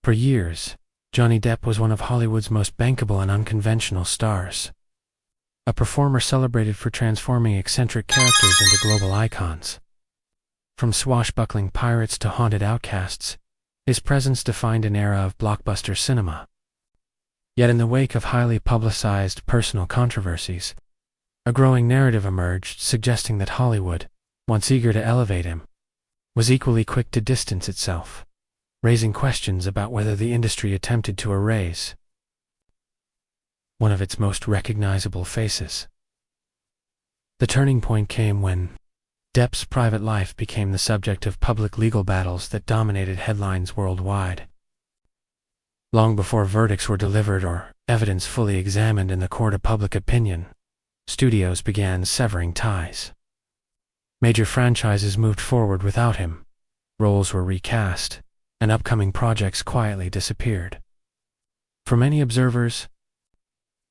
For years, Johnny Depp was one of Hollywood's most bankable and unconventional stars. A performer celebrated for transforming eccentric characters into global icons. From swashbuckling pirates to haunted outcasts, his presence defined an era of blockbuster cinema. Yet in the wake of highly publicized personal controversies, a growing narrative emerged suggesting that Hollywood, once eager to elevate him, was equally quick to distance itself, raising questions about whether the industry attempted to erase one of its most recognizable faces. The turning point came when Depp's private life became the subject of public legal battles that dominated headlines worldwide. Long before verdicts were delivered or evidence fully examined in the court of public opinion, studios began severing ties. Major franchises moved forward without him, roles were recast, and upcoming projects quietly disappeared. For many observers,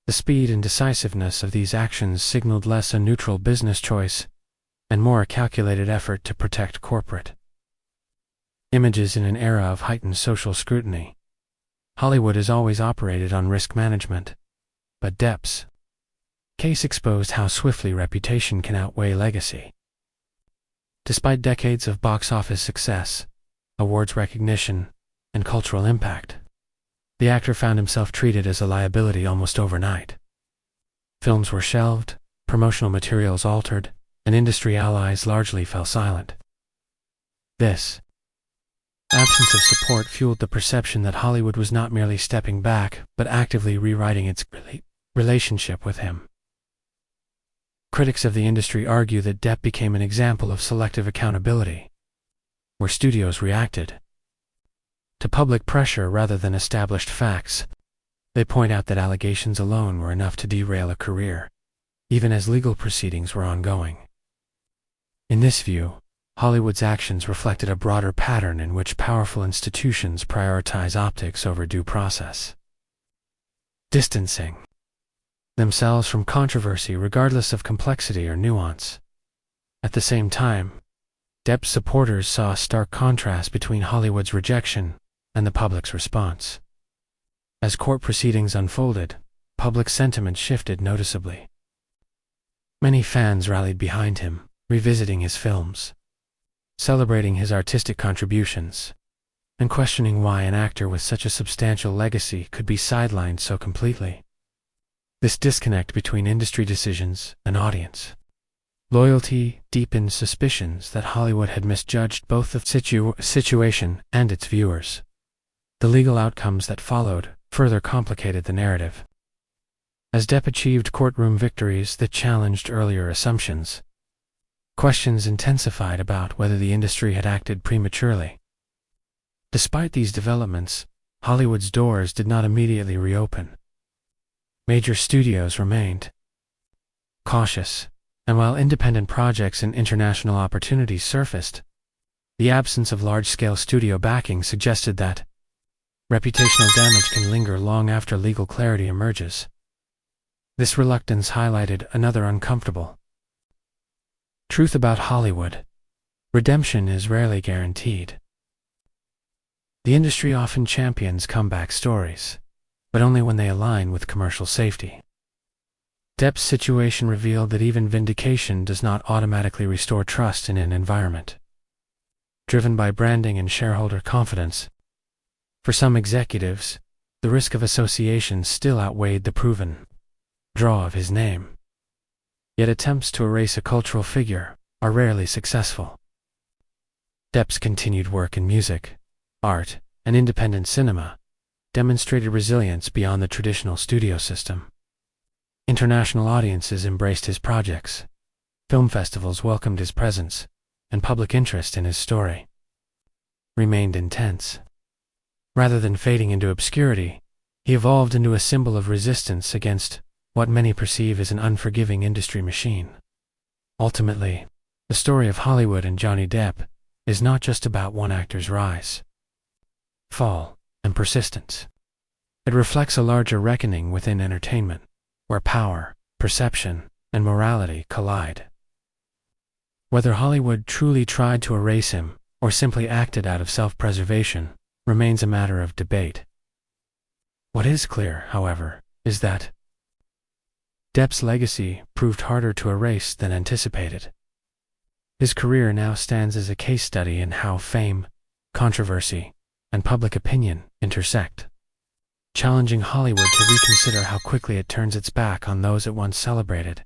the speed and decisiveness of these actions signaled less a neutral business choice and more a calculated effort to protect corporate images in an era of heightened social scrutiny. Hollywood has always operated on risk management, but Depp's case exposed how swiftly reputation can outweigh legacy. Despite decades of box office success, awards recognition, and cultural impact, the actor found himself treated as a liability almost overnight. Films were shelved, promotional materials altered, and industry allies largely fell silent. This absence of support fueled the perception that Hollywood was not merely stepping back, but actively rewriting its relationship with him. Critics of the industry argue that Depp became an example of selective accountability, where studios reacted to public pressure rather than established facts. They point out that allegations alone were enough to derail a career, even as legal proceedings were ongoing. In this view, Hollywood's actions reflected a broader pattern in which powerful institutions prioritize optics over due process, distancing themselves from controversy regardless of complexity or nuance. At the same time, Depp's supporters saw a stark contrast between Hollywood's rejection and the public's response. As court proceedings unfolded, public sentiment shifted noticeably. Many fans rallied behind him, revisiting his films, celebrating his artistic contributions, and questioning why an actor with such a substantial legacy could be sidelined so completely. This disconnect between industry decisions and audience loyalty deepened suspicions that Hollywood had misjudged both the situation and its viewers. The legal outcomes that followed further complicated the narrative. As Depp achieved courtroom victories that challenged earlier assumptions, questions intensified about whether the industry had acted prematurely. Despite these developments, Hollywood's doors did not immediately reopen. Major studios remained cautious, and while independent projects and international opportunities surfaced, the absence of large-scale studio backing suggested that reputational damage can linger long after legal clarity emerges. This reluctance highlighted another uncomfortable truth about Hollywood: redemption is rarely guaranteed. The industry often champions comeback stories, but only when they align with commercial safety. Depp's situation revealed that even vindication does not automatically restore trust in an environment driven by branding and shareholder confidence. For some executives, the risk of association still outweighed the proven draw of his name. Yet attempts to erase a cultural figure are rarely successful. Depp's continued work in music, art, and independent cinema demonstrated resilience beyond the traditional studio system. International audiences embraced his projects, film festivals welcomed his presence, and public interest in his story remained intense. Rather than fading into obscurity, he evolved into a symbol of resistance against what many perceive as an unforgiving industry machine. Ultimately, the story of Hollywood and Johnny Depp is not just about one actor's rise, fall, and persistence. It reflects a larger reckoning within entertainment, where power, perception, and morality collide. Whether Hollywood truly tried to erase him or simply acted out of self-preservation remains a matter of debate. What is clear, however, is that Depp's legacy proved harder to erase than anticipated. His career now stands as a case study in how fame, controversy, and public opinion intersect, challenging Hollywood to reconsider how quickly it turns its back on those it once celebrated.